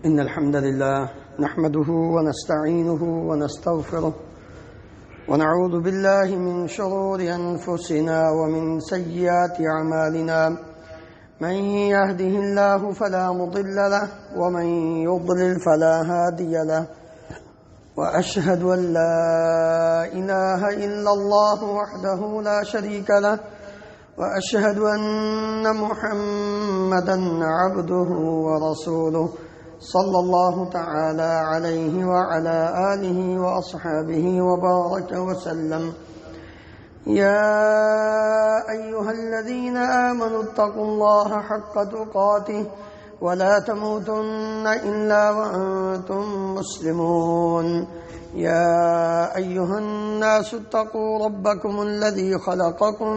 إن الحمد لله نحمده ونستعينه ونستغفره ونعوذ بالله من شرور أنفسنا ومن سيئات أعمالنا. من يهده الله فلا مضل له ومن يضلل فلا هادي له، وأشهد أن لا إله إلا الله وحده لا شريك له، وأشهد أن محمدا عبده ورسوله صلى الله تعالى عليه وعلى آله وأصحابه وبارك وسلم. يا أيها الذين آمنوا اتقوا الله حق تقاته ولا تموتن إلا وأنتم مسلمون. يا أيها الناس اتقوا ربكم الذي خلقكم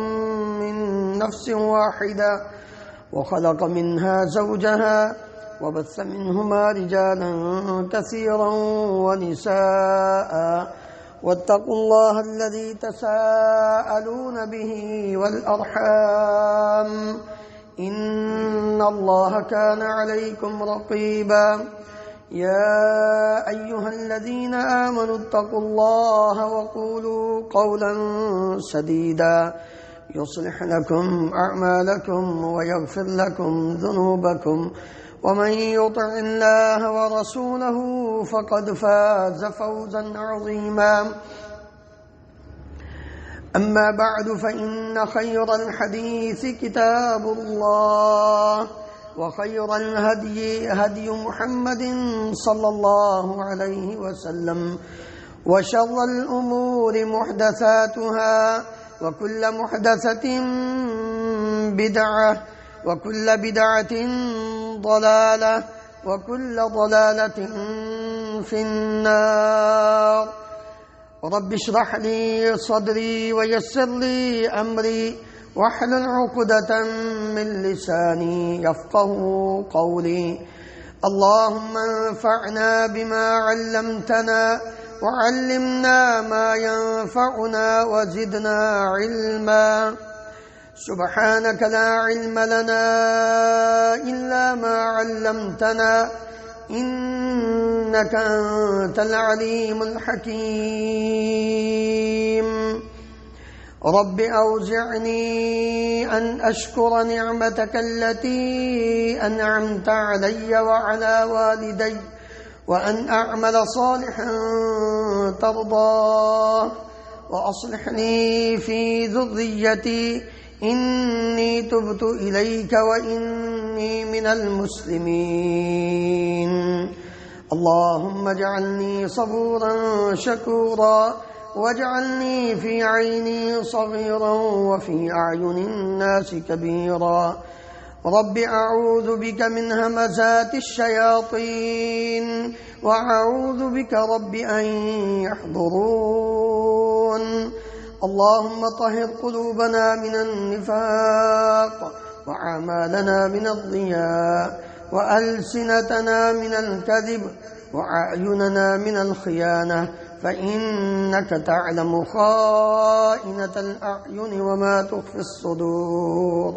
من نفس واحدة وخلق منها زوجها وبث منهما رجالا كثيرا ونساء، واتقوا الله الذي تساءلون به والأرحام إن الله كان عليكم رقيبا. يا أيها الذين آمنوا اتقوا الله وقولوا قولا سديدا يصلح لكم أعمالكم ويغفر لكم ذنوبكم، ومن يطع الله ورسوله فقد فاز فوزا عظيما. أما بعد، فإن خير الحديث كتاب الله، وخير الهدي هدي محمد صلى الله عليه وسلم، وشر الأمور محدثاتها، وكل محدثة بدعة، وكل بدعة ضلالة، وكل ضلالة في النار. رب اشرح لي صدري ويسر لي أمري واحلل عقدة من لساني يفقه قولي. اللهم انفعنا بما علمتنا وعلمنا ما ينفعنا وزدنا علما. سبحانك لا علم لنا إلا ما علمتنا إنك أنت العليم الحكيم. رب أوزعني أن أشكر نعمتك التي أنعمت علي وعلى والدي، وأن أعمل صالحا ترضاه، وأصلح لي في ذريتي إني تبت إليك وإني من المسلمين. اللهم اجعلني صبورا شكورا، واجعلني في عيني صغيرا وفي أعين الناس كبيرا. رب أعوذ بك من همزات الشياطين، وأعوذ بك رب أن يحضرون. اللهم طهر قلوبنا من النفاق، وأعمالنا من الضياء، وألسنتنا من الكذب، وأعيننا من الخيانة، فإنك تعلم خائنة الأعين وما تخفي الصدور.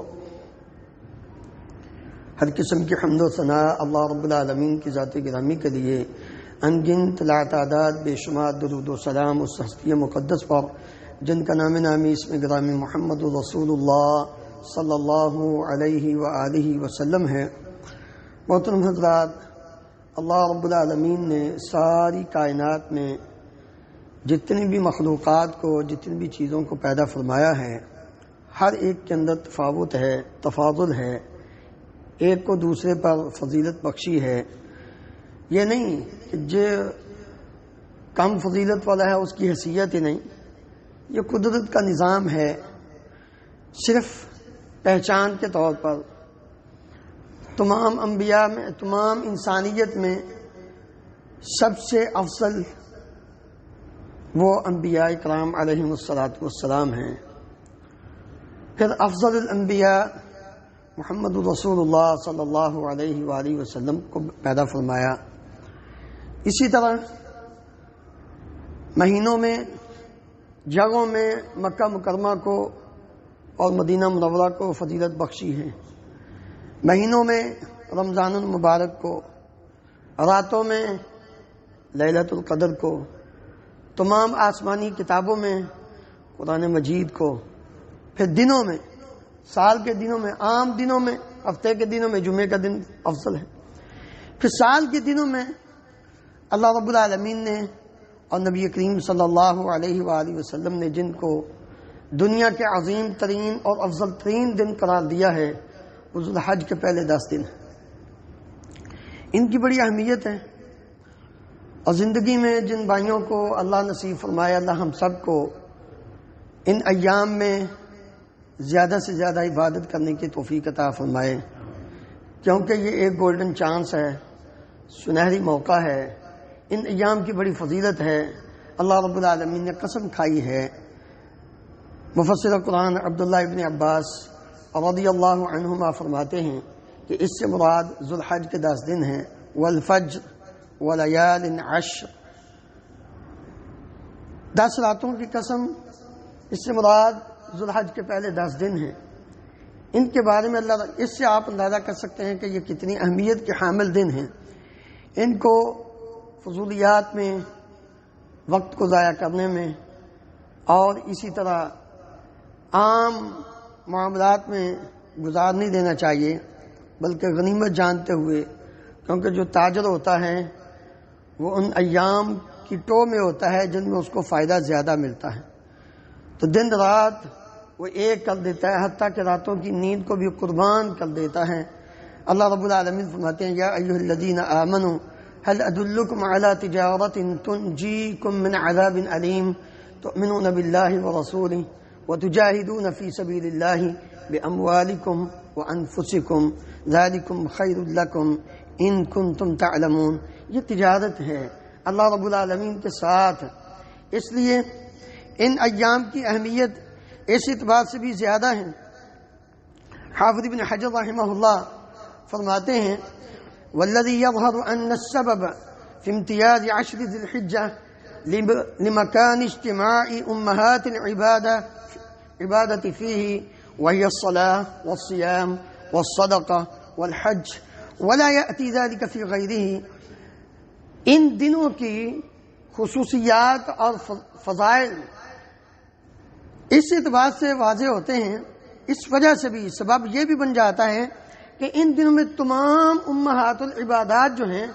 ہر قسم کی حمد و ثناء اللہ رب العالمین کی ذات گرامی کے لیے، ان گنت لا تعداد بے شمار درود و سلام اس ہستی مقدس پر جن کا نام نامی اسم گرامی محمد رسول اللہ صلی اللہ علیہ وآلہ وسلم ہے۔ محترم حضرات، اللہ رب العالمین نے ساری کائنات میں جتنی بھی مخلوقات کو، جتنی بھی چیزوں کو پیدا فرمایا ہے، ہر ایک کے اندر تفاوت ہے، تفاضل ہے، ایک کو دوسرے پر فضیلت بخشی ہے۔ یہ نہیں کہ جو کم فضیلت والا ہے اس کی حیثیت ہی نہیں، یہ قدرت کا نظام ہے۔ صرف پہچان کے طور پر تمام انبیاء میں، تمام انسانیت میں سب سے افضل وہ انبیاء کرام علیہم الصلاۃ ہیں۔ پھر افضل الانبیاء محمد رسول اللہ صلی اللہ علیہ وآلہ وسلم کو پیدا فرمایا۔ اسی طرح مہینوں میں، جگہوں میں مکہ مکرمہ کو اور مدینہ منورہ کو فضیلت بخشی ہے۔ مہینوں میں رمضان المبارک کو، راتوں میں لیلۃ القدر کو، تمام آسمانی کتابوں میں قرآن مجید کو، پھر دنوں میں، سال کے دنوں میں، عام دنوں میں، ہفتے کے دنوں میں جمعے کا دن افضل ہے، پھر سال کے دنوں میں اللہ رب العالمین نے اور نبی کریم صلی اللہ علیہ وآلہ وسلم نے جن کو دنیا کے عظیم ترین اور افضل ترین دن قرار دیا ہے وہ ذوالحج کے پہلے 10 دن ہیں۔ ان کی بڑی اہمیت ہے، اور زندگی میں جن بھائیوں کو اللہ نصیب فرمائے، اللہ ہم سب کو ان ایام میں زیادہ سے زیادہ عبادت کرنے کی توفیق عطا فرمائے، کیونکہ یہ ایک گولڈن چانس ہے، سنہری موقع ہے، ان ایام کی بڑی فضیلت ہے۔ اللہ رب العالمین نے قسم کھائی ہے۔ مفسر قرآن عبداللہ ابن عباس رضی اللہ عنہما فرماتے ہیں کہ اس سے مراد ذوالحج کے 10 دن ہیں، والفجر ولیال عشر، 10 راتوں کی قسم، اس سے مراد ذوالحج کے پہلے 10 دن ہیں۔ ان کے بارے میں اللہ، اس سے آپ اندازہ کر سکتے ہیں کہ یہ کتنی اہمیت کے حامل دن ہیں۔ ان کو فضولیات میں، وقت کو ضائع کرنے میں، اور اسی طرح عام معاملات میں گزار نہیں دینا چاہیے، بلکہ غنیمت جانتے ہوئے، کیونکہ جو تاجر ہوتا ہے وہ ان ایام کی ٹو میں ہوتا ہے جن میں اس کو فائدہ زیادہ ملتا ہے، تو دن رات وہ ایک کر دیتا ہے، حتیٰ کہ راتوں کی نیند کو بھی قربان کر دیتا ہے۔ اللہ رب العالمین فرماتے ہیں، یا ایھا الذین آمنوا هل ادلکم علی تجارۃ تنجیکم من عذاب علیم تؤمنون باللہ ورسولہ وتجاہدون فی سبیل اللہ باموالکم وانفسکم ذالکم خیر لکم ان کنتم تعلمون۔ یہ تجارت ہے اللہ رب العالمین کے ساتھ، اس لیے ان ایام کی اہمیت اس اعتبار سے بھی زیادہ ہے۔ حافظ ابن حجر رحمہ اللہ فرماتے ہیں، والذی یظہر ان السبب فی امتیاز 10 ذی الحجہ لمکان اجتماع امہات العبادۃ فیہ وہی الصلاۃ والصیام والصدقہ والحج ولا یأتی ذلک فی غیرہ۔ ان دنوں کی خصوصیات اور فضائل اس اعتبار سے واضح ہوتے ہیں، اس وجہ سے بھی سبب یہ بھی بن جاتا ہے کہ ان دنوں میں تمام امہات العبادات جو ہیں،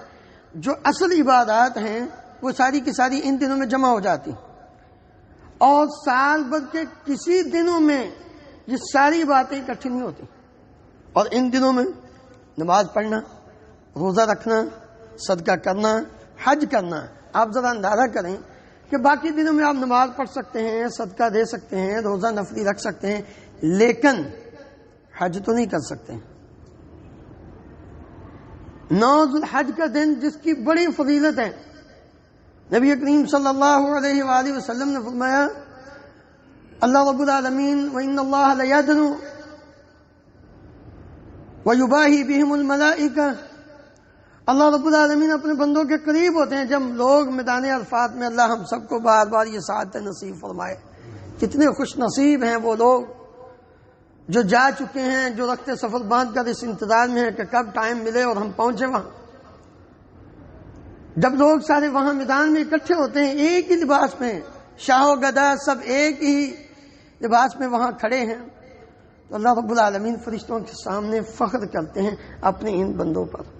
جو اصل عبادات ہیں، وہ ساری کی ساری ان دنوں میں جمع ہو جاتی، اور سال بھر کے کسی دنوں میں یہ ساری باتیں اکٹھی نہیں ہوتی۔ اور ان دنوں میں نماز پڑھنا، روزہ رکھنا، صدقہ کرنا، حج کرنا، آپ ذرا اندازہ کریں کہ باقی دنوں میں آپ نماز پڑھ سکتے ہیں، صدقہ دے سکتے ہیں، روزہ نفلی رکھ سکتے ہیں، لیکن حج تو نہیں کر سکتے۔ 9 ذوالحج کا دن جس کی بڑی فضیلت ہے، نبی کریم صلی اللہ علیہ وآلہ وسلم نے فرمایا، اللہ رب العالمین وَإِنَّ اللَّهَ لَيَدْنُو وَيُبَاهِي بِهِمُ الْمَلَائِكَةَ، اللہ رب العالمین اپنے بندوں کے قریب ہوتے ہیں جب لوگ میدان عرفات میں، اللہ ہم سب کو بار بار یہ سعادت نصیب فرمائے۔ کتنے خوش نصیب ہیں وہ لوگ جو جا چکے ہیں، جو رخت سفر باندھ کر اس انتظار میں ہیں کہ کب ٹائم ملے اور ہم پہنچے وہاں۔ جب لوگ سارے وہاں میدان میں اکٹھے ہوتے ہیں، ایک ہی لباس میں، شاہ و گدا سب ایک ہی لباس میں وہاں کھڑے ہیں، تو اللہ رب العالمین فرشتوں کے سامنے فخر کرتے ہیں اپنے ان بندوں پر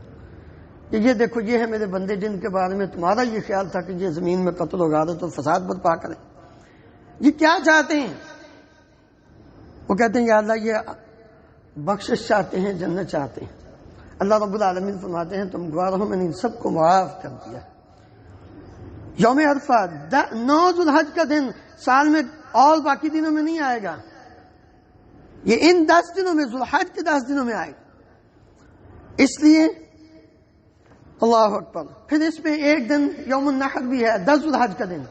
کہ یہ دیکھو، یہ ہے میرے بندے جن کے بارے میں تمہارا یہ خیال تھا کہ یہ زمین میں قتل و غارت اور فساد برپا کریں۔ یہ کیا چاہتے ہیں؟ وہ کہتے ہیں، یا اللہ یہ بخشش چاہتے ہیں، جنت چاہتے ہیں۔ اللہ رب العالمین فرماتے ہیں، تم گوار ہو، میں نے ان سب کو معاف کر دیا۔ یوم عرفہ 9 ذوالحج کا دن سال میں اور باقی دنوں میں نہیں آئے گا، یہ ان 10 دنوں میں، ذوالحج کے 10 دنوں میں آئے گا۔ اس لیے اللہ اکبر۔ پھر اس میں ایک دن یوم النحر بھی ہے، 10 ذوالحج کا دن،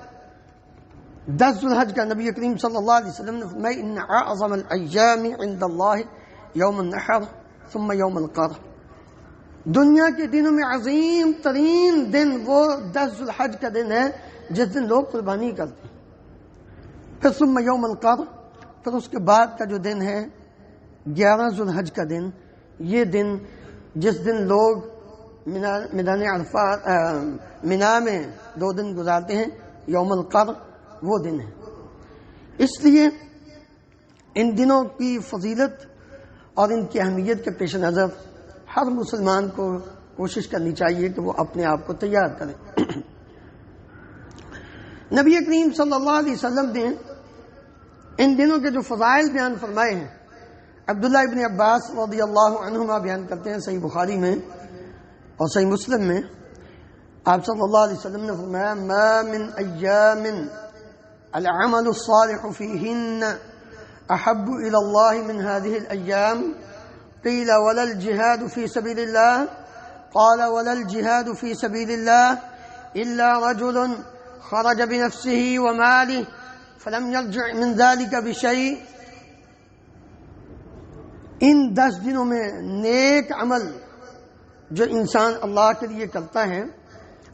10 ذوالحج کا نبی کریم صلی اللہ علیہ وسلم نے فرمایا، ان اعظم الایام عند اللہ یوم النحر ثم یوم القر۔ دنیا کے دنوں میں عظیم ترین دن وہ 10 ذوالحج کا دن ہے جس دن لوگ قربانی کرتے ہیں۔ پھر ثم یوم القر، پھر اس کے بعد کا جو دن ہے 11 ذوالحج کا دن، یہ دن جس دن لوگ میدان عرفات منا میں 2 دن گزارتے ہیں، یوم القر وہ دن ہے۔ اس لیے ان دنوں کی فضیلت اور ان کی اہمیت کے پیش نظر ہر مسلمان کو کوشش کرنی چاہیے کہ وہ اپنے آپ کو تیار کرے۔ نبی کریم صلی اللہ علیہ وسلم نے ان دنوں کے جو فضائل بیان فرمائے ہیں، عبداللہ ابن عباس رضی اللہ عنہما بیان کرتے ہیں صحیح بخاری میں اور صحیح مسلم میں، آپ صلی اللہ علیہ وسلم نے فرمایا ما من ایام العمل الصالح فیہن احب الى اللہ من هذه الايام قیل ولا الجهاد في سبيل الله قال ولا الجهاد في سبيل الله الا رجل خرج بنفسه وماله فلم يرجع من ذلك بشيء۔ ان 10 دنوں میں نیک عمل جو انسان اللہ کے لیے کرتا ہے،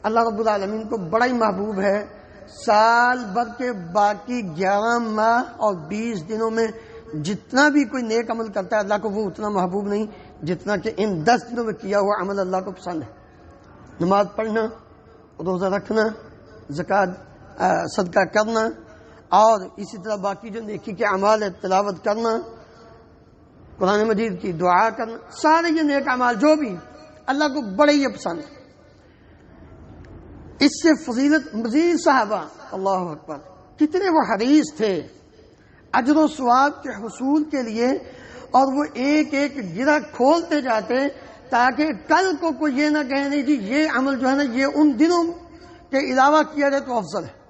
اللہ رب العالمین کو بڑا ہی محبوب ہے۔ سال بھر کے باقی 11 ماہ اور 20 دنوں میں جتنا بھی کوئی نیک عمل کرتا ہے اللہ کو وہ اتنا محبوب نہیں جتنا کہ ان 10 دنوں میں کیا ہوا عمل اللہ کو پسند ہے۔ نماز پڑھنا، روزہ رکھنا، زکوٰۃ صدقہ کرنا، اور اسی طرح باقی جو نیکی کے اعمال ہے، تلاوت کرنا، قرآن مجید کی دعا کرنا، سارے یہ نیک اعمال جو بھی اللہ کو بڑے ہی پسند ہے۔ اس سے فضیلت مزید صحابہ اللہ اکبر کتنے وہ حریص تھے اجر و ثواب کے حصول کے لیے، اور وہ ایک ایک گرہ کھولتے جاتے تاکہ کل کو کوئی یہ نہ کہے نہیں جی یہ عمل جو ہے نا یہ ان دنوں کے علاوہ کیا جائے تو افضل ہے۔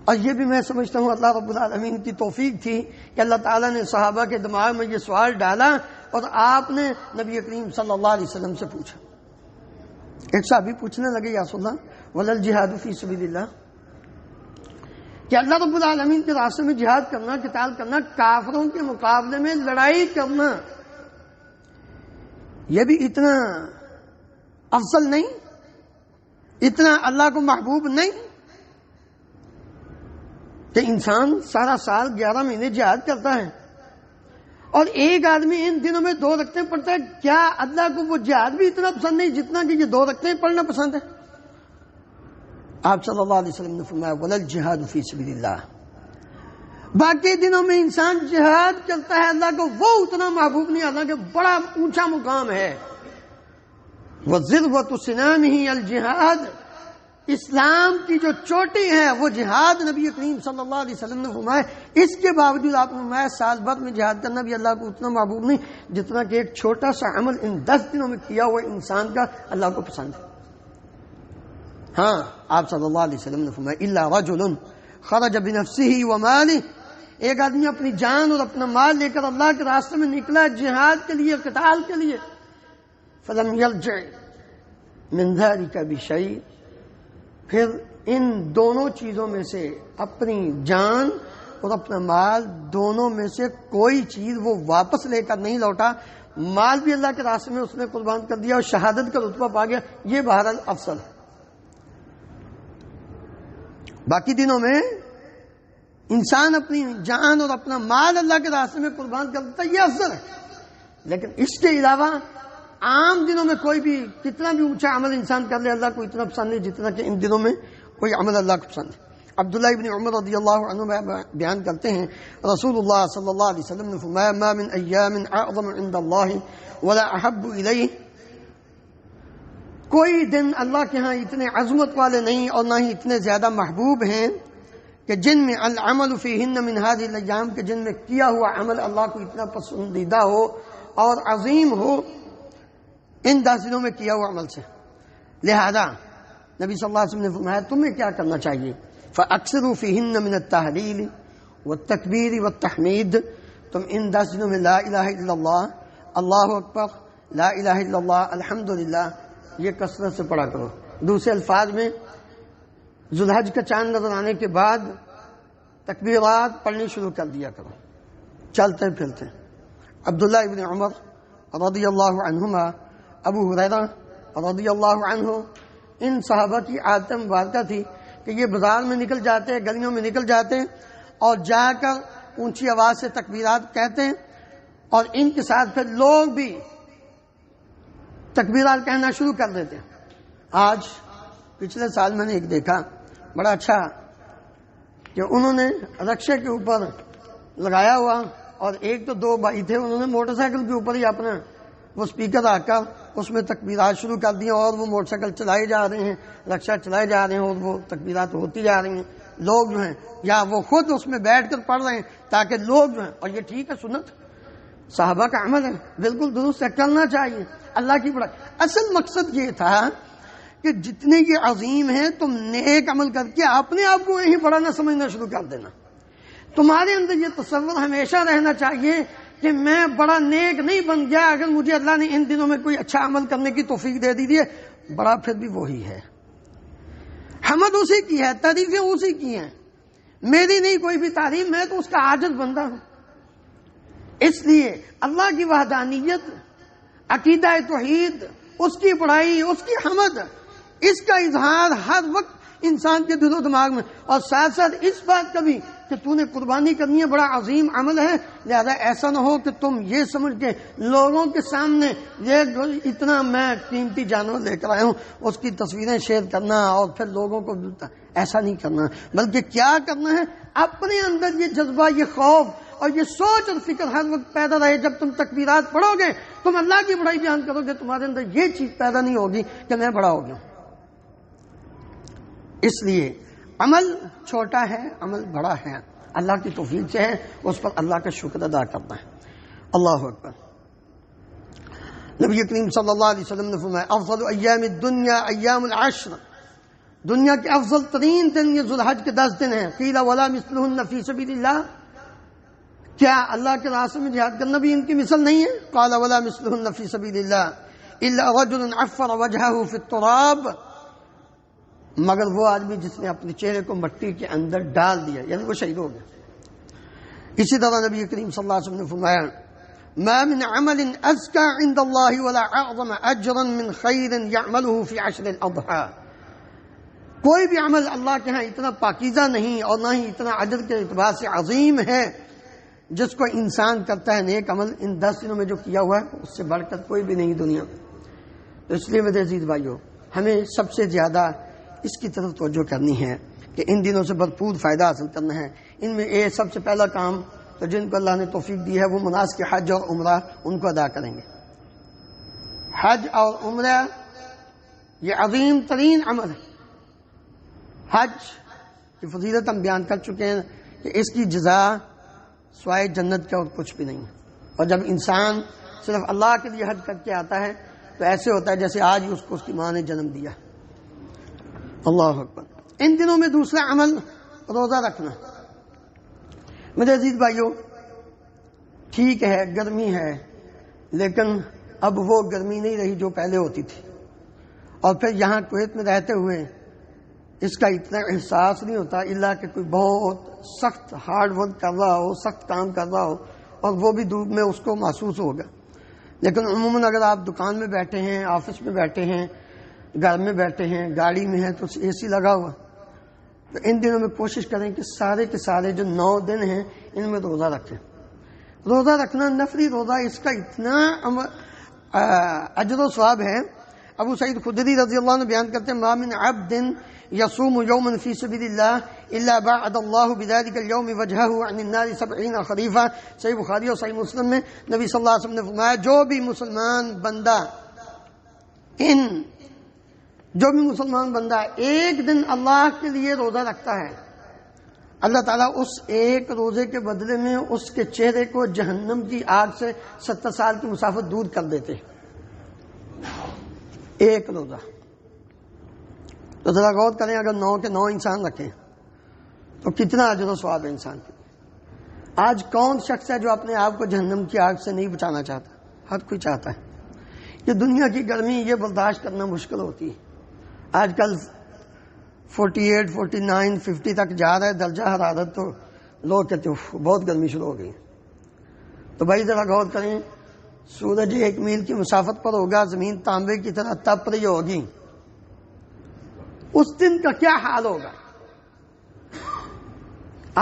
اور یہ بھی میں سمجھتا ہوں اللہ رب العالمین کی توفیق تھی کہ اللہ تعالیٰ نے صحابہ کے دماغ میں یہ سوال ڈالا اور آپ نے نبی کریم صلی اللہ علیہ وسلم سے پوچھا۔ ایک صحابی پوچھنے لگے یا رسول اللہ ولا الجہاد فی سبیل اللہ، کہ اللہ رب العالمین کے راستے میں جہاد کرنا، قتال کرنا، کافروں کے مقابلے میں لڑائی کرنا، یہ بھی اتنا افضل نہیں، اتنا اللہ کو محبوب نہیں کہ انسان سارا سال 11 مہینے جہاد کرتا ہے اور ایک آدمی ان دنوں میں 2 رکعتیں پڑھتا ہے؟ کیا اللہ کو وہ جہاد بھی اتنا پسند نہیں جتنا کہ یہ 2 رکعتیں پڑھنا پسند ہے؟ آپ صلی اللہ علیہ وسلم نے فرمایا ولا الجہاد فی سبیل اللہ، باقی دنوں میں انسان جہاد کرتا ہے اللہ کو وہ اتنا محبوب نہیں، اللہ کے بڑا اونچا مقام ہے۔ وَالذِّرْوَةُ سِنَامِهِ الجہاد، اسلام کی جو چوٹی ہے وہ جہاد، نبی کریم صلی اللہ علیہ وسلم نے فرمایا۔ اس کے باوجود آپ نے فرمایا سال بھر میں جہاد کرنا بھی اللہ کو اتنا محبوب نہیں جتنا کہ ایک چھوٹا سا عمل ان 10 دنوں میں کیا ہوا انسان کا اللہ کو پسند ہے۔ ہاں آپ صلی اللہ علیہ وسلم نے فرمایا الا رجل خرج بنفسه وماله، ایک آدمی اپنی جان اور اپنا مال لے کر اللہ کے راستے میں نکلا جہاد کے لیے، قتال کے لیے، فلم يرجع من ذلك بشيء، پھر ان دونوں چیزوں میں سے اپنی جان اور اپنا مال دونوں میں سے کوئی چیز وہ واپس لے کر نہیں لوٹا، مال بھی اللہ کے راستے میں اس نے قربان کر دیا اور شہادت کا رتبہ پا گیا، یہ بہرحال افضل ہے۔ باقی دنوں میں انسان اپنی جان اور اپنا مال اللہ کے راستے میں قربان کر دیتا ہے، یہ افضل ہے، لیکن اس کے علاوہ عام دنوں میں کوئی بھی کتنا بھی اونچا عمل انسان کر لے اللہ کو اتنا پسند نہیں جتنا کہ ان دنوں میں کوئی عمل اللہ کو پسند ہے۔ عبداللہ ابن عمر رضی اللہ عنہ بیان کرتے ہیں رسول اللہ صلی اللہ علیہ وسلم نے فرمایا ما من ایام اعظم عند اللہ ولا احب الیہ، کوئی دن اللہ کے ہاں اتنے عظمت والے نہیں اور نہ ہی اتنے زیادہ محبوب ہیں کہ جن میں العمل فیہن من هذه الايام، کہ جن میں کیا ہوا عمل اللہ کو اتنا پسندیدہ ہو اور عظیم ہو ان 10 دنوں میں کیا ہوا عمل سے۔ لہذا نبی صلی اللہ علیہ وسلم نے فرمایا تمہیں کیا کرنا چاہیے، فَأَكْثِرُوا فِيهِنَّ مِنَ التَّهْلِيلِ وَالتَّكْبِيرِ وَالتَّحْمِيدِ، تم ان 10 دنوں میں لا الہ الا اللہ، اللہ اکبر، لا الہ الا اللہ، الحمدللہ، یہ کثرت سے پڑھا کرو۔ دوسرے الفاظ میں ذوالحج کا چاند نظر آنے کے بعد تکبیرات پڑھنی شروع کر دیا کرو چلتے پھرتے۔ عبداللہ ابن عمر رضی اللہ عنہما، ابو ہریرہ رضی اللہ عنہ، ان صحابہ کی عادت مبارکہ تھی کہ یہ بازار میں نکل جاتے، گلیوں میں نکل جاتے اور جا کر اونچی آواز سے تکبیرات کہتے، اور ان کے ساتھ پھر لوگ بھی تکبیرات کہنا شروع کر دیتے ہیں۔ آج پچھلے سال میں نے ایک دیکھا بڑا اچھا کہ انہوں نے رکشے کے اوپر لگایا ہوا، اور ایک تو دو بھائی تھے، انہوں نے موٹر سائیکل کے اوپر ہی اپنا وہ اسپیکر آ کر اس میں تکبیرات شروع کر دیا، اور وہ موٹر سائیکل چلائے جا رہے ہیں، رکشہ چلائے جا رہے ہیں، اور وہ تکبیرات ہوتی جا رہی ہیں۔ لوگ جو ہیں یا وہ خود اس میں بیٹھ کر پڑھ رہے ہیں تاکہ لوگ جو ہیں، اور یہ ٹھیک ہے، سنت صحابہ کا عمل ہے، بالکل درست ہے، کرنا چاہیے، اللہ کی بڑائی۔ اصل مقصد یہ تھا کہ جتنے یہ عظیم ہیں تم نیک عمل کر کے اپنے آپ کو یہیں بڑا نہ سمجھنا شروع کر دینا۔ تمہارے اندر یہ تصور ہمیشہ رہنا چاہیے کہ میں بڑا نیک نہیں بن گیا، اگر مجھے اللہ نے ان دنوں میں کوئی اچھا عمل کرنے کی توفیق دے دی ہے، بڑا پھر بھی وہی ہے، حمد اسی کی ہے، تعریفیں اسی کی ہیں، میری نہیں کوئی بھی تعریف، میں تو اس کا عاجز بندہ ہوں۔ اس لیے اللہ کی وحدانیت، عقیدہ توحید، اس کی بڑائی، اس کی حمد، اس کا اظہار ہر وقت انسان کے دل و دماغ میں، اور ساتھ ساتھ اس بات کا بھی کہ تو نے قربانی کرنی ہے، بڑا عظیم عمل ہے، لہذا ایسا نہ ہو کہ تم یہ سمجھ کے لوگوں کے سامنے یہ اتنا میں قیمتی جانور لے کر آیا ہوں اس کی تصویریں شیئر کرنا اور پھر لوگوں کو ایسا نہیں کرنا، بلکہ کیا کرنا ہے، اپنے اندر یہ جذبہ، یہ خوف اور یہ سوچ اور فکر ہر وقت پیدا رہے۔ جب تم تکبیرات پڑھو گے، تم اللہ کی بڑائی بیان کرو گے، تمہارے اندر یہ چیز پیدا نہیں ہوگی کہ میں بڑا ہو گیا۔ اس لیے عمل چھوٹا ہے، عمل بڑا ہے، اللہ کی توفیق سے ہے، اس پر اللہ کا شکر ادا کرنا ہے۔ اللہ اکبر۔ نبی کریم صلی اللہ علیہ وسلم نے فرمایا افضل ایام الدنیا ایام العشر، دنیا کے افضل ترین دن یہ ذوالحج کے 10 دن ہیں۔ قیل ولا مثلہن فی سبیل اللہ، کیا اللہ کے راستے میں جہاد کرنا بھی ان کی مثل نہیں ہے؟ قال ولا مثلہن فی سبیل اللہ الا رجل عفر وجہہ فی التراب، مگر وہ آدمی جس نے اپنے چہرے کو مٹی کے اندر ڈال دیا، یعنی وہ شہید ہو گیا۔ اسی طرح نبی کریم صلی اللہ علیہ وسلم نے فرمایا ما من عمل ازکى عند اللہ ولا اعظم اجرا من خیر یعملہ فی عشر الاضحى، کوئی بھی عمل اللہ کے ہاں اتنا پاکیزہ نہیں اور نہ ہی اتنا اجر کے اعتبار سے عظیم ہے جس کو انسان کرتا ہے نیک عمل ان 10 دنوں میں جو کیا ہوا ہے، اس سے بڑھ کر کوئی بھی نہیں دنیا۔ تو اس لیے میرے عزیز بھائیو، ہمیں سب سے زیادہ اس کی طرف توجہ کرنی ہے کہ ان دنوں سے بھرپور فائدہ حاصل کرنا ہے۔ ان میں سب سے پہلا کام تو جن کو اللہ نے توفیق دی ہے وہ مناسک حج اور عمرہ ان کو ادا کریں گے۔ حج اور عمرہ یہ عظیم ترین عمل ہے۔ حج کی فضیلت ہم بیان کر چکے ہیں کہ اس کی جزا سوائے جنت کے اور کچھ بھی نہیں ہے، اور جب انسان صرف اللہ کے لیے حج کر کے آتا ہے تو ایسے ہوتا ہے جیسے آج ہی اس کو اس کی ماں نے جنم دیا۔ اللہ اکبر۔ ان دنوں میں دوسرا عمل روزہ رکھنا۔ میرے عزیز بھائیو، ٹھیک ہے گرمی ہے، لیکن اب وہ گرمی نہیں رہی جو پہلے ہوتی تھی، اور پھر یہاں کویت میں رہتے ہوئے اس کا اتنا احساس نہیں ہوتا الا کہ کوئی بہت سخت ہارڈ ورک کر رہا ہو، سخت کام کر رہا ہو، اور وہ بھی دھوپ میں اس کو محسوس ہوگا۔ لیکن عموماً اگر آپ دکان میں بیٹھے ہیں، آفس میں بیٹھے ہیں، گھر میں بیٹھے ہیں، گاڑی میں ہیں تو اے سی لگا ہوا، تو ان دنوں میں کوشش کریں کہ سارے کے سارے جو 9 دن ہیں ان میں روزہ رکھیں۔ روزہ رکھنا، نفلی روزہ، اس کا اتنا اجر و ثواب ہے۔ ابو سعید خدری رضی اللہ عنہ بیان کرتے ہیں ما من عبد یصوم یوما فی سبیل اللہ الا بعد اللہ بذلک اليوم وجہہ عن النار 70 خریفہ۔ صحیح بخاری اور صحیح مسلم میں نبی صلی اللہ علیہ وسلم نے فرمایا جو بھی مسلمان بندہ ایک دن اللہ کے لیے روزہ رکھتا ہے، اللہ تعالیٰ اس ایک روزے کے بدلے میں اس کے چہرے کو جہنم کی آگ سے 70 سال کی مسافت دور کر دیتے۔ ایک روزہ تو ذرا غور کریں، اگر 9 کے 9 انسان رکھیں تو کتنا اجر و ثواب ہے انسان کے۔ آج کون شخص ہے جو اپنے آپ کو جہنم کی آگ سے نہیں بچانا چاہتا؟ ہر کوئی چاہتا ہے۔ یہ دنیا کی گرمی یہ برداشت کرنا مشکل ہوتی ہے۔ آج کل 48, 49, 50 تک جا رہا ہے درجہ حرارت، تو لوگ کہتے ہیں بہت گرمی شروع ہو گئی۔ تو بھائی ذرا غور کریں، سورج 1 میل کی مسافت پر ہوگا، زمین تانبے کی طرح تپ رہی ہوگی، اس دن کا کیا حال ہوگا؟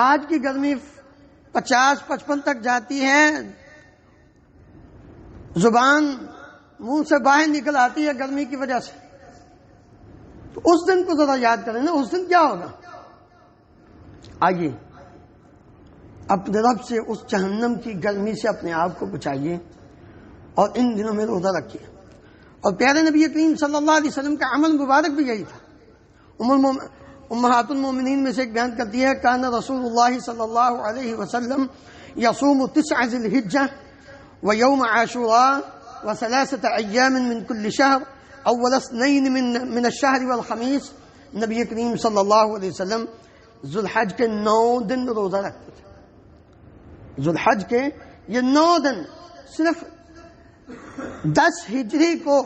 آج کی گرمی 50, 55 تک جاتی ہے، زبان منہ سے باہر نکل آتی ہے گرمی کی وجہ سے، تو اس دن کو ذرا یاد کریں نا، اس دن کیا ہوگا۔ آئیے اپنے رب سے اس جہنم کی گرمی سے اپنے آپ کو بچائیے اور ان دنوں میں روزہ رکھیے۔ اور پیارے نبی کریم صلی اللہ علیہ وسلم کا عمل مبارک بھی یہی تھا۔ امہات المومنین میں سے ایک بیان کرتی ہے، کان رسول اللہ صلی اللہ علیہ وسلم یصوم 9 ذی الحجہ ویوم عاشوراء و3 ایام من کل شہر اول 2 من الشہر والخمیس۔ نبی کریم صلی اللہ علیہ وسلم ذوالحج کے 9 دن روزہ رکھتے تھے۔ ذوالحج کے یہ 9 دن، صرف 10 ہجری کو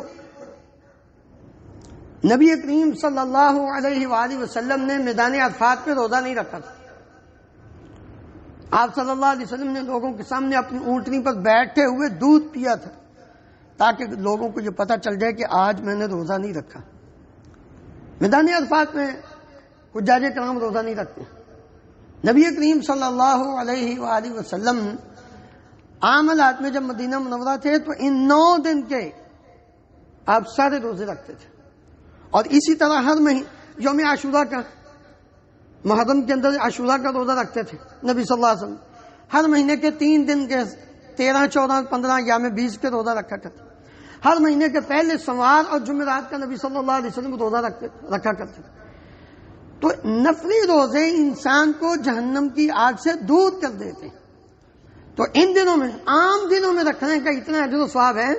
نبی کریم صلی اللہ علیہ وآلہ وسلم نے میدان عرفات پہ روزہ نہیں رکھا تھا۔ آپ صلی اللہ علیہ وسلم نے لوگوں کے سامنے اپنی اونٹنی پر بیٹھے ہوئے دودھ پیا تھا تاکہ لوگوں کو یہ پتہ چل جائے کہ آج میں نے روزہ نہیں رکھا۔ میدان عرفات میں کچھ حجاج کرام روزہ نہیں رکھتے۔ نبی کریم صلی اللہ علیہ وآلہ وسلم عام حالات میں جب مدینہ منورہ تھے تو ان 9 دن کے آپ سارے روزے رکھتے تھے، اور اسی طرح ہر مہینے یوم عاشورہ کا، محرم کے اندر عاشورہ کا روزہ رکھتے تھے نبی صلی اللہ علیہ وسلم۔ ہر مہینے کے 3 دن کے 13، 14، 15 یا 20 کے روزہ رکھا کرتے۔ ہر مہینے کے پہلے سوار اور جمعرات کا نبی صلی اللہ علیہ وسلم روزہ رکھا کرتے تھے۔ تو نفلی روزے انسان کو جہنم کی آگ سے دور کر دیتے ہیں۔ تو ان دنوں میں، عام دنوں میں رکھنے کا اتنا اجر و ثواب ہے،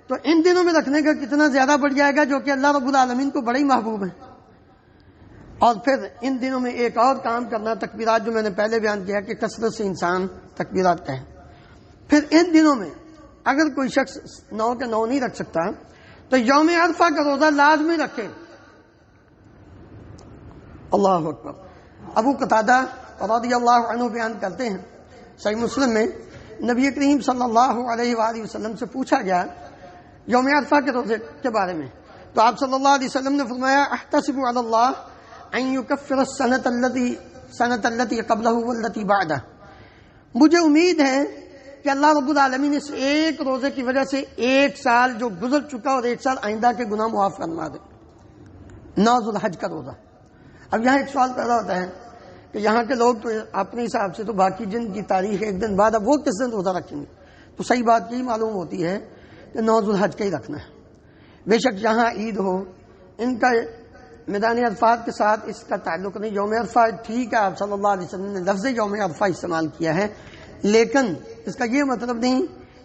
تو ان دنوں میں رکھنے کا کتنا زیادہ بڑھ جائے گا، جو کہ اللہ رب العالمین کو بڑے ہی محبوب ہے۔ اور پھر ان دنوں میں ایک اور کام کرنا، تکبیرات جو میں نے پہلے بیان کیا کہ کثرت سے انسان تکبیرات کہے۔ پھر ان دنوں میں اگر کوئی شخص 9 کے 9 نہیں رکھ سکتا تو یوم عرفہ کا روزہ لازمی رکھے۔ اللہ اکبر۔ ابو قتادہ رضی اللہ عنہ بیان کرتے ہیں، صحیح مسلم میں نبی کریم صلی اللہ علیہ وآلہ وسلم سے پوچھا گیا یوم عرفہ کے روزے کے بارے میں، تو آپ صلی اللہ علیہ وسلم نے فرمایا، احتسب علی اللہ ان یکفر السنۃ التي قبلہ والتي بعدہ، مجھے امید ہے کہ اللہ رب العالمین اس ایک روزے کی وجہ سے 1 سال جو گزر چکا اور 1 سال آئندہ کے گناہ معاف فرما دے۔ 9 ذوالحج کا روزہ۔ اب یہاں ایک سوال پیدا ہوتا ہے کہ یہاں کے لوگ تو اپنے حساب سے تو باقی جن کی تاریخ 1 دن بعد، اب وہ کس دن روزہ رکھیں گے؟ تو صحیح بات یہی معلوم ہوتی ہے کہ 9 ذوالحج کا ہی رکھنا ہے۔ بے شک یہاں عید ہو، ان کا میدان عرفات کے ساتھ اس کا تعلق نہیں۔ یوم عرفہ ٹھیک ہے، آپ صلی اللہ علیہ وسلم نے لفظ یوم عرفہ استعمال کیا ہے، لیکن اس کا یہ مطلب نہیں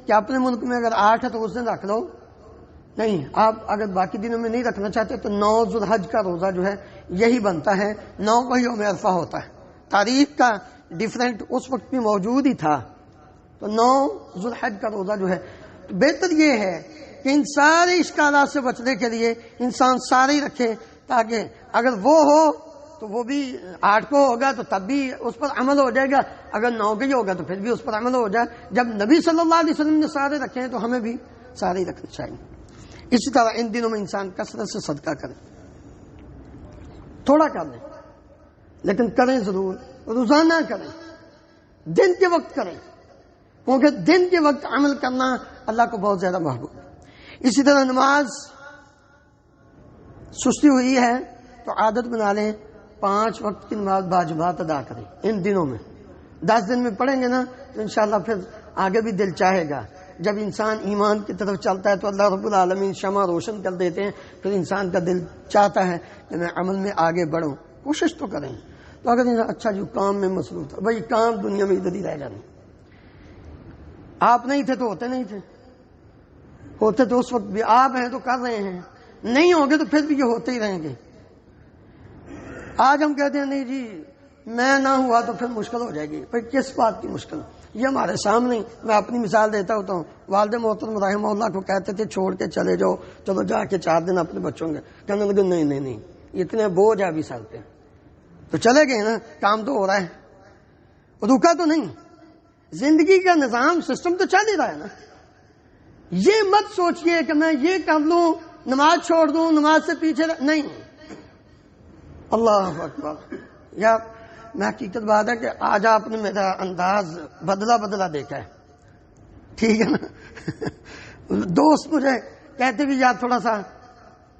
کہ اپنے ملک میں اگر 8 ہے تو اس دن رکھ لو، نہیں۔ آپ اگر باقی دنوں میں نہیں رکھنا چاہتے تو 9 ذوالحج کا روزہ جو ہے یہی بنتا ہے، 9 کو یوم عرفہ ہوتا ہے۔ تاریخ کا ڈیفرنٹ اس وقت بھی موجود ہی تھا، تو 9 ذوالحج کا روزہ جو ہے، تو بہتر یہ ہے کہ ان سارے اشکالات سے بچنے کے لیے انسان سارے ہی رکھے، تاکہ اگر وہ ہو تو وہ بھی 8 کو ہوگا تو تب بھی اس پر عمل ہو جائے گا، اگر 9 کو ہی ہوگا تو پھر بھی اس پر عمل ہو جائے۔ جب نبی صلی اللہ علیہ وسلم نے سارے رکھے ہیں تو ہمیں بھی سارے ہی رکھنے چاہیے۔ اسی طرح ان دنوں میں انسان کثرت سے صدقہ کرے، تھوڑا کر لیں لیکن کریں ضرور، روزانہ کریں، دن کے وقت کریں، کیونکہ دن کے وقت عمل کرنا اللہ کو بہت زیادہ محبوب ہے۔ اسی طرح نماز سستی ہوئی ہے تو عادت بنا لیں 5 وقت کی نماز باجماعت ادا کریں ان دنوں میں۔ 10 دن میں پڑھیں گے نا تو انشاءاللہ پھر آگے بھی دل چاہے گا۔ جب انسان ایمان کی طرف چلتا ہے تو اللہ رب العالمین شمع روشن کر دیتے ہیں، پھر انسان کا دل چاہتا ہے کہ میں عمل میں آگے بڑھوں، کوشش تو کریں۔ تو اگر انسان اچھا جو کام میں مصروف تھا، بھائی کام دنیا میں ادھر ہی رہ جانے، آپ نہیں تھے تو ہوتے نہیں تھے، ہوتے تو اس وقت بھی، آپ ہیں تو کر رہے ہیں، نہیں ہوں گے تو پھر بھی یہ ہوتے ہی رہیں گے۔ آج ہم کہتے ہیں نہیں جی میں نہ ہوا تو پھر مشکل ہو جائے گی، پھر کس بات کی مشکل؟ یہ ہمارے سامنے، میں اپنی مثال دیتا ہوتا ہوں، والد محترم رحمہ اللہ کو کہتے تھے چھوڑ کے چلے جاؤ، چلو جا کے 4 دن اپنے بچوں کے، کہنے لگے نہیں نہیں نہیں، اتنے بوجھ ہے ابھی سر پہ، تو چلے گئے نا، کام تو ہو رہا ہے، رکا تو نہیں، زندگی کا نظام سسٹم تو چل ہی رہا ہے نا۔ یہ مت سوچئے کہ میں یہ کر لوں، نماز چھوڑ دوں، نماز سے پیچھے نہیں۔ اللہ اکبر۔ یا میں حقیقت بات ہے کہ آج آپ نے میرا انداز بدلا دیکھا ہے، ٹھیک ہے نا۔ دوست مجھے کہتے بھی یا تھوڑا سا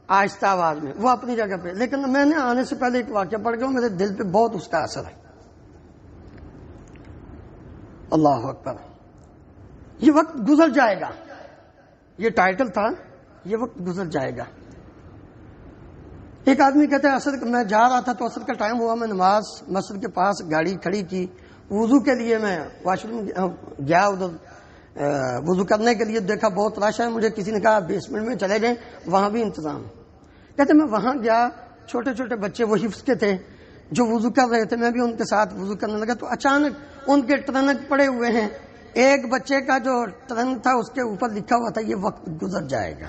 آہستہ آواز میں، وہ اپنی جگہ پہ. لیکن میں نے آنے سے پہلے ایک واقعہ پڑھ گیا، میرے دل پہ بہت اس کا اثر ہے. اللہ اکبر. یہ وقت گزر جائے گا، یہ ٹائٹل تھا، یہ وقت گزر جائے گا. ایک آدمی کہتے ہیں عصر میں جا رہا تھا تو عصر کا ٹائم ہوا، میں نماز مسجد کے پاس گاڑی کھڑی کی، وضو کے لیے میں واش روم گیا، ادھر وضو کرنے کے لیے دیکھا بہت رش ہے. مجھے کسی نے کہا 20 منٹ میں چلے جائیں، وہاں بھی انتظام. کہتے میں وہاں گیا، چھوٹے چھوٹے بچے وہ حفظ کے تھے جو وضو کر رہے تھے، میں بھی ان کے ساتھ وضو کرنے لگا تو اچانک ان کے ٹرنک پڑے ہوئے ہیں. ایک بچے کا جو ٹرنک تھا اس کے اوپر لکھا ہوا تھا یہ وقت گزر جائے گا.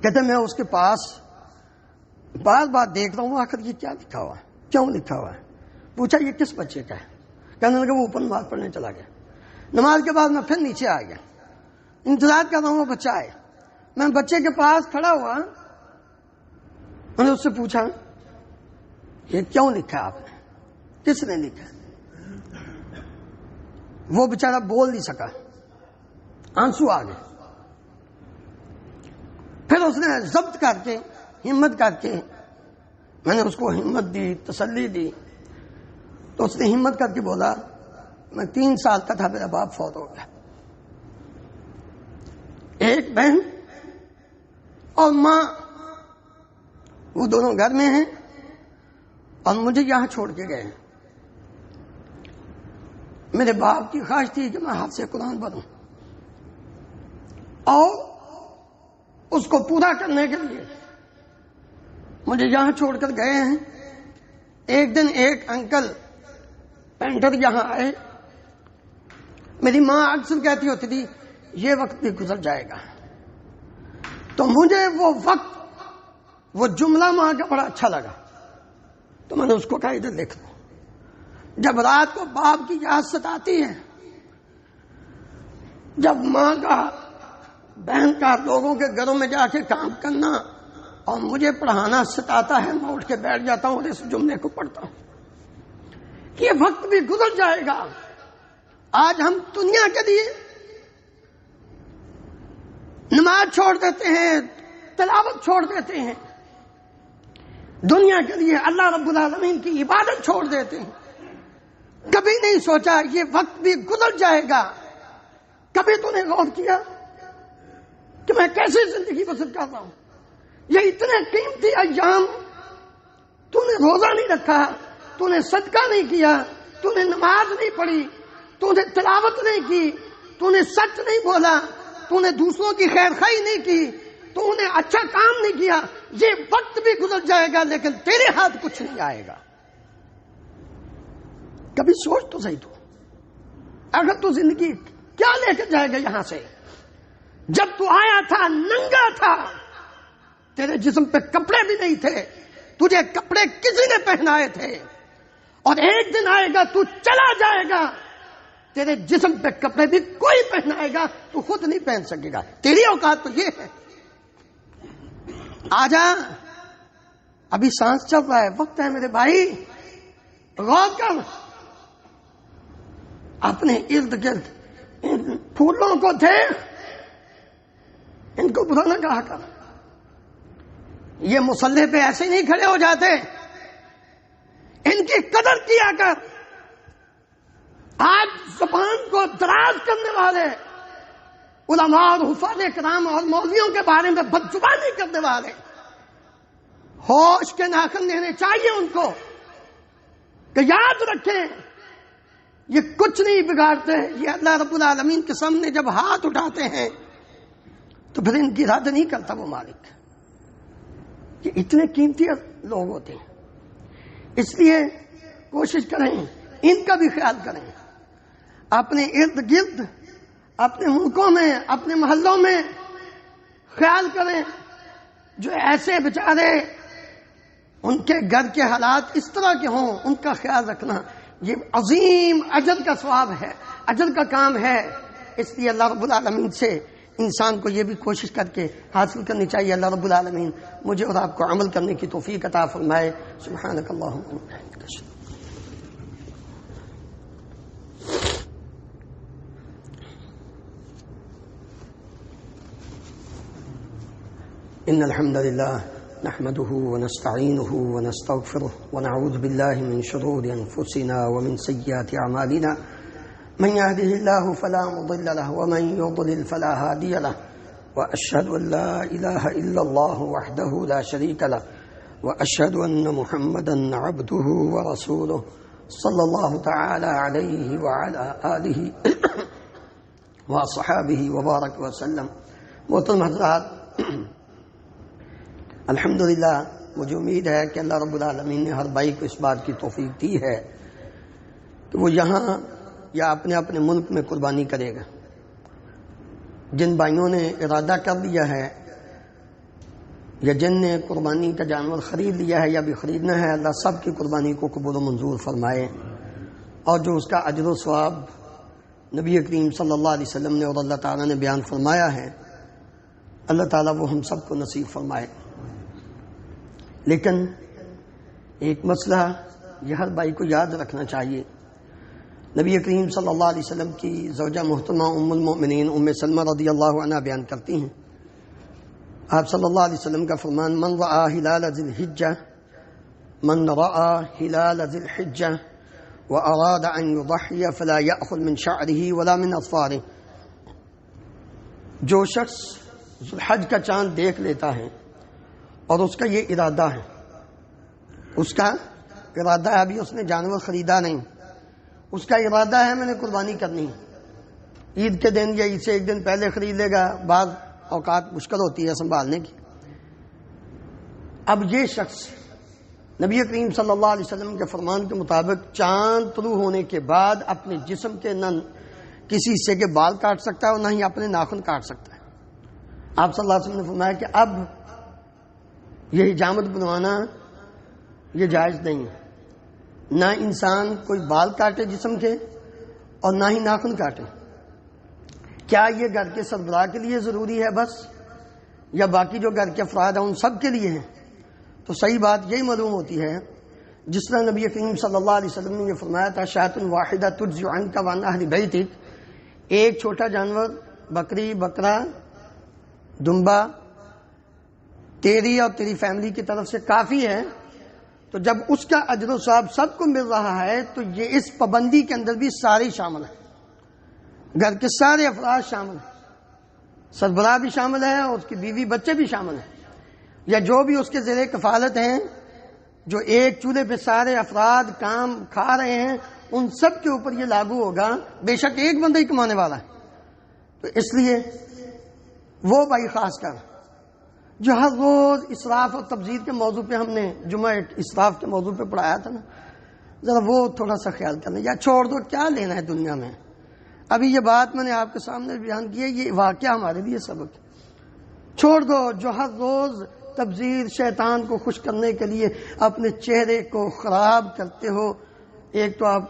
کہتے میں اس کے پاس بار بار دیکھ رہا ہوں، آخر یہ کیا لکھا ہوا ہے، کیوں لکھا ہوا ہے. پوچھا یہ کس بچے کا ہے؟ کہنے لگا وہ اوپر نماز پڑھنے چلا گیا. نماز کے بعد میں پھر نیچے آ گیا، انتظار کر رہا ہوں وہ بچہ آئے. میں بچے کے پاس کھڑا ہوا، میں نے اس سے پوچھا یہ کیوں لکھا آپ نے، کس نے لکھا؟ وہ بیچارہ بول نہیں سکا، آنسو آ گئے. پھر اس نے ضبط کر کے ہمت کر کے، میں نے اس کو ہمت دی، تسلی دی، تو اس نے ہمت کر کے بولا میں 3 سال کا تھا میرا باپ فوت ہو گیا، ایک بہن اور ماں، وہ دونوں گھر میں ہیں اور مجھے یہاں چھوڑ کے گئے. میرے باپ کی خواہش تھی کہ میں حافظ قرآن بنوں، اور اس کو پورا کرنے کے لیے مجھے یہاں چھوڑ کر گئے ہیں. ایک دن ایک انکل پینٹر یہاں آئے. میری ماں اکثر کہتی ہوتی تھی یہ وقت بھی گزر جائے گا. تو مجھے وہ وقت، وہ جملہ ماں کا بڑا اچھا لگا، تو میں نے اس کو کہا ادھر لکھ دو. جب رات کو باپ کی یاد ستاتی ہے، جب ماں کا، بہن کا لوگوں کے گھروں میں جا کے کام کرنا اور مجھے پڑھانا ستاتا ہے، میں اٹھ کے بیٹھ جاتا ہوں اور اس جملے کو پڑھتا ہوں. یہ وقت بھی گزر جائے گا. آج ہم دنیا کے لیے نماز چھوڑ دیتے ہیں، تلاوت چھوڑ دیتے ہیں، دنیا کے لیے اللہ رب العالمین کی عبادت چھوڑ دیتے ہیں. کبھی نہیں سوچا یہ وقت بھی گزر جائے گا. کبھی تو نے غور کیا کہ میں کیسے زندگی بسر کر رہا ہوں؟ یہ اتنے قیمتی ایام، تو نے روزہ نہیں رکھا، تو نے صدقہ نہیں کیا، تو نے نماز نہیں پڑھی، تو نے تلاوت نہیں کی، تو نے سچ نہیں بولا، تو نے دوسروں کی خیر خواہی نہیں کی، تو نے اچھا کام نہیں کیا. یہ وقت بھی گزر جائے گا لیکن تیرے ہاتھ کچھ نہیں آئے گا. کبھی سوچ تو صحیح، تو اگر تو زندگی کیا لے کے جائے گا یہاں سے؟ جب تو آیا تھا ننگا تھا، تیرے جسم پہ کپڑے بھی نہیں تھے، تجھے کپڑے کسی نے پہنائے تھے. اور ایک دن آئے گا تو چلا جائے گا، تیرے جسم پہ کپڑے بھی کوئی پہنائے گا، تو خود نہیں پہن سکے گا. تیری اوقات تو یہ ہے. آجا، ابھی سانس چل رہا ہے، وقت ہے میرے بھائی. غور کر، اپنے ارد گرد ان پھولوں کو دیکھ، ان کو برا نہ کہا کر. یہ مصلے پہ ایسے نہیں کھڑے ہو جاتے، ان کی قدر کیا کر. آج زبان کو دراز کرنے والے علماء اور حفاظ کرام اور مولویوں کے بارے میں بدزبانی کرنے والے ہوش کے ناخن لینے چاہیے ان کو کہ یاد رکھیں یہ کچھ نہیں بگاڑتے. یہ اللہ رب العالمین کے سامنے جب ہاتھ اٹھاتے ہیں تو پھر ان کی رد نہیں کرتا وہ مالک. یہ اتنے قیمتی لوگ ہوتے ہیں، اس لیے کوشش کریں ان کا بھی خیال کریں. اپنے ارد گرد، اپنے ملکوں میں، اپنے محلوں میں خیال کریں. جو ایسے بیچارے ان کے گھر کے حالات اس طرح کے ہوں، ان کا خیال رکھنا یہ عظیم اجر کا ثواب ہے، اجر کا کام ہے. اس لیے اللہ رب العالمین سے انسان کو یہ بھی کوشش کر کے حاصل کرنی چاہیے. اللہ رب العالمین مجھے اور آپ کو عمل کرنے کی توفیق عطا فرمائے. سبحانک اللہم و بحمدک. إن الحمد لله نحمده ونستعينه ونستغفره ونعوذ بالله من شرور أنفسنا ومن سيئات أعمالنا من يهده الله فلا مضل له ومن يضلل فلا هادي له وأشهد أن لا إله إلا الله وحده لا شريك له وأشهد أن محمدا عبده ورسوله صلى الله تعالى عليه وعلى آله وصحابه وبارك وسلم. محترم حضرات، الحمدللہ مجھے امید ہے کہ اللہ رب العالمین نے ہر بھائی کو اس بات کی توفیق دی ہے کہ وہ یہاں یا اپنے اپنے ملک میں قربانی کرے گا. جن بھائیوں نے ارادہ کر لیا ہے یا جن نے قربانی کا جانور خرید لیا ہے یا بھی خریدنا ہے، اللہ سب کی قربانی کو قبول و منظور فرمائے، اور جو اس کا اجر و ثواب نبی کریم صلی اللہ علیہ وسلم نے اور اللہ تعالیٰ نے بیان فرمایا ہے، اللہ تعالیٰ وہ ہم سب کو نصیب فرمائے. لیکن ایک مسئلہ یہ ہر بھائی کو یاد رکھنا چاہیے. نبی کریم صلی اللہ علیہ وسلم کی زوجہ محترمہ ام المؤمنین ام سلمہ رضی اللہ عنہ بیان کرتی ہیں، آپ صلی اللہ علیہ وسلم کا فرمان، من رأى ہلال ذی الحجہ ذی الحجہ واراد ان یضحی فلا یأخذ من شعره ولا من اظفارہ. جو شخص ذو الحج کا چاند دیکھ لیتا ہے اور اس کا یہ ارادہ ہے، اس کا ارادہ ہے، ابھی اس نے جانور خریدا نہیں، اس کا ارادہ ہے میں نے قربانی کرنی ہے، عید کے دن یا عید سے ایک دن پہلے خرید لے گا، بعض اوقات مشکل ہوتی ہے سنبھالنے کی. اب یہ شخص نبی کریم صلی اللہ علیہ وسلم کے فرمان کے مطابق چاند طلوع ہونے کے بعد اپنے جسم کے نہ کسی حصے کے بال کاٹ سکتا ہے اور نہ ہی اپنے ناخن کاٹ سکتا ہے. آپ صلی اللہ علیہ وسلم نے فرمایا کہ اب یہ حجامت بنوانا یہ جائز نہیں ہے، نہ انسان کوئی بال کاٹے جسم کے اور نہ ہی ناخن کاٹے. کیا یہ گھر کے سربراہ کے لیے ضروری ہے بس، یا باقی جو گھر کے افراد ہیں ان سب کے لیے ہیں؟ تو صحیح بات یہی معلوم ہوتی ہے، جس طرح نبی کریم صلی اللہ علیہ وسلم نے یہ فرمایا تھا، شاۃ واحدہ تجزی عنک وعن اہل بیتک، ایک چھوٹا جانور، بکری، بکرا، دمبا، تیری اور تیری فیملی کی طرف سے کافی ہے. تو جب اس کا اجر و ثواب سب کو مل رہا ہے تو یہ اس پابندی کے اندر بھی سارے شامل ہیں، گھر کے سارے افراد شامل ہیں، سربراہ بھی شامل ہے اور اس کی بیوی بچے بھی شامل ہیں، یا جو بھی اس کے زیر کفالت ہیں، جو ایک چولہے پہ سارے افراد کام کھا رہے ہیں، ان سب کے اوپر یہ لاگو ہوگا. بے شک ایک بندہ ہی کمانے والا ہے. تو اس لیے وہ بھائی خاص کر جو ہر روز اسراف اور تبذیر کے موضوع پہ ہم نے جمعہ اسراف کے موضوع پہ پڑھایا تھا نا، ذرا وہ تھوڑا سا خیال کرنا، یا چھوڑ دو، کیا لینا ہے دنیا میں. ابھی یہ بات میں نے آپ کے سامنے بیان کی ہے، یہ واقعہ ہمارے لیے سبق ہے. چھوڑ دو جو ہر روز تبذیر، شیطان کو خوش کرنے کے لیے اپنے چہرے کو خراب کرتے ہو. ایک تو آپ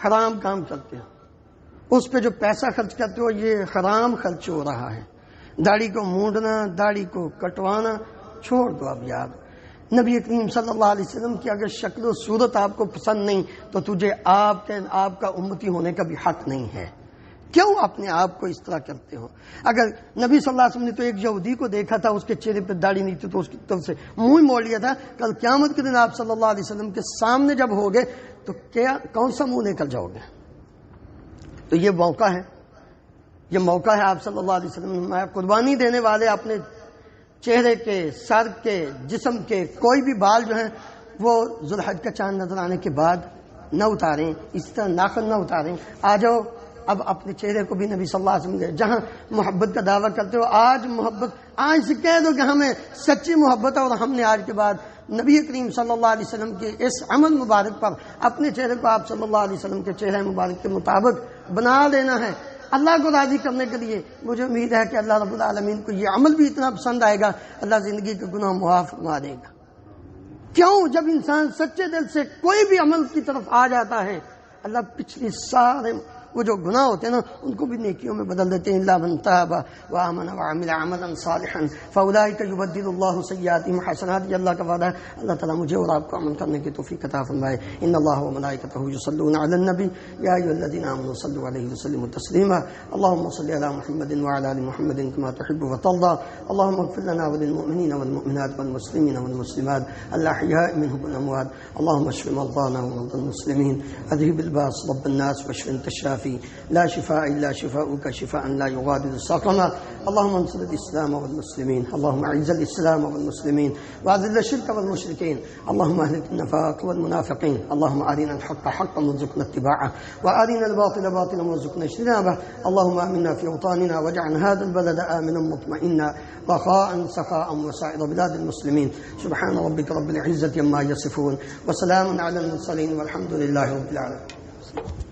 حرام کام کرتے ہو، اس پہ جو پیسہ خرچ کرتے ہو یہ حرام خرچ ہو رہا ہے. داڑھی کو مونڈنا، داڑھی کو کٹوانا چھوڑ دو. اب یاد نبی کریم صلی اللہ علیہ وسلم کی اگر شکل و صورت آپ کو پسند نہیں تو تجھے آپ کا امتی ہونے کا بھی حق نہیں ہے. کیوں اپنے آپ کو اس طرح کرتے ہو؟ اگر نبی صلی اللہ علیہ وسلم نے تو ایک یہودی کو دیکھا تھا، اس کے چہرے پہ داڑھی نہیں تھی تو اس کی طرف سے منہ موڑ لیا تھا. کل قیامت کے دن آپ صلی اللہ علیہ وسلم کے سامنے جب ہوگے تو کیا کون سا منہ لے کر جاؤ گے؟ تو یہ موقع ہے، یہ موقع ہے. آپ صلی اللہ علیہ وسلم نے قربانی دینے والے اپنے چہرے کے، سر کے، جسم کے کوئی بھی بال جو ہیں وہ ذو الحج کا چاند نظر آنے کے بعد نہ اتاریں، اسی طرح ناخن نہ اتاریں. آ جاؤ اب اپنے چہرے کو بھی نبی صلی اللہ علیہ وسلم نے جہاں محبت کا دعویٰ کرتے ہو، آج محبت، آج سے کہہ دو کہ ہمیں سچی محبت ہے اور ہم نے آج کے بعد نبی کریم صلی اللہ علیہ وسلم کے اس عمل مبارک پر اپنے چہرے کو آپ صلی اللہ علیہ وسلم کے چہرے مبارک کے مطابق بنا دینا ہے اللہ کو راضی کرنے کے لیے. مجھے امید ہے کہ اللہ رب العالمین کو یہ عمل بھی اتنا پسند آئے گا، اللہ زندگی کے گناہ معاف فرما دے گا. کیوں؟ جب انسان سچے دل سے کوئی بھی عمل کی طرف آ جاتا ہے، اللہ پچھلی سارے وہ جو گناہ ہوتے ہیں نا ان کو بھی نیکیوں میں بدل دیتے ہیں. الا من تاب وآمن وعمل عملا صالحا فاولئک یبدل اللہ سیئاتہم حسنات. یہ اللہ کا وعدہ ہے. اللہ تعالیٰ مجھے اور آپ کو عمل کرنے کی توفیق عطا فرمائے. ان اللہ وملائکتہ یصلون علی النبی یا ایھا الذین آمنوا صلوا علیہ وسلموا تسلیما. اللهم صل علی محمد وعلى آل محمد كما تحب وترضى. اللهم اغفر لنا وللمؤمنین والمؤمنات والمسلمین والمسلمات الأحياء منهم والأموات. اللهم اشف مرضانا ومرضى المسلمين. اذهب الباس رب الناس واشف انت الشافي لا شفاء الا شفاؤك شفاء لا يغادر سقما. اللهم انصر الاسلام والمسلمين. اللهم اعز الاسلام والمسلمين واذل الشرك والمشركين. اللهم اهلك النفاق والمنافقين. اللهم ارنا الحق حقا وارزقنا اتباعه وارنا الباطل باطلا وارزقنا اجتنابه. اللهم امنا في اوطاننا واجعل هذا البلد امنا مطمئنا رخاء سخاء وسائر بلاد المسلمين. سبحان ربك رب العزة عما يصفون وسلام على المرسلين والحمد لله رب العالمين.